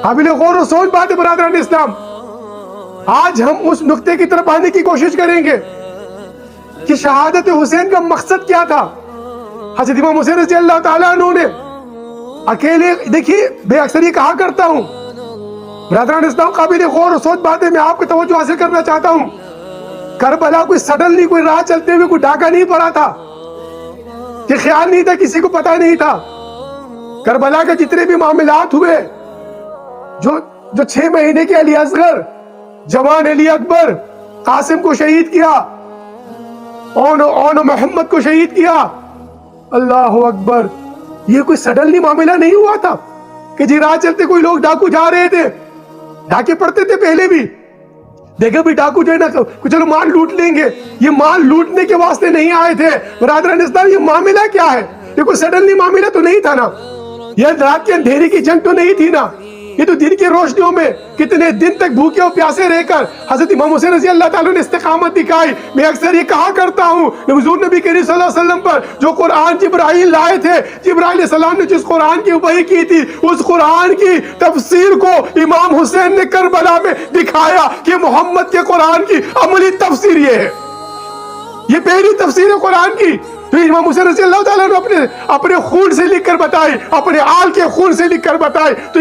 قابل غور و سوچ بات ہے برادران اسلام. آج ہم اس نقطے کی طرف آنے کی کوشش کریں گے کہ شہادت حسین کا مقصد کیا تھا. حضرت امام حسین رضی اللہ تعالیٰ عنہ نے اکیلے, دیکھیے میں اکثر یہ کہا کرتا ہوں برادران اسلام, قابل غور و سوچ بات ہے, میں آپ کی توجہ حاصل کرنا چاہتا ہوں. کربلا کوئی سڈنلی کوئی راہ چلتے ہوئے کوئی ڈاکہ نہیں پڑا تھا, یہ خیال نہیں تھا, کسی کو پتہ نہیں تھا. کربلا کے جتنے بھی معاملات ہوئے, جو 6 مہینے کے علی اصغر, جوان علی اکبر, قاسم کو شہید کیا, اون محمد کو شہید کیا, اللہ اکبر, یہ کوئی سڈنلی معاملہ نہیں ہوا تھا کہ جی راہ چلتے کوئی لوگ ڈاکو جا رہے تھے. ڈاکے پڑتے تھے پہلے بھی, دیکھا بھی ڈاکو جو ہے نا چلو مال لوٹ لیں گے, یہ مال لوٹنے کے واسطے نہیں آئے تھے. برادران اسلام یہ معاملہ کیا ہے؟ یہ کوئی سڈنلی معاملہ تو نہیں تھا نا, یہ رات کے اندھیرے کی جنگ تو نہیں تھی نا, یہ تو دن کی روشنیوں میں کتنے دن تک بھوکے اور پیاسے رہ کر حضرت امام حسین رضی اللہ تعالیٰ نے استقامت دکھائی. میں اکثر یہ کہا کرتا ہوں حضور نبی کریم صلی اللہ علیہ وسلم پر جو قرآن جبرائیل لائے تھے, جبرائیل علیہ السلام نے جس قرآن کی وحی کی تھی, اس قرآن کی تفسیر کو امام حسین نے کربلا میں دکھایا کہ محمد کے قرآن کی عملی تفسیر یہ ہے, یہ پہلی تفسیر ہے قرآن کی. تو امام حسین رضی اللہ تعالیٰ نے اپنے خون سے لکھ کر بتائی, اپنے آل کے خون سے لکھ کر بتائی. تو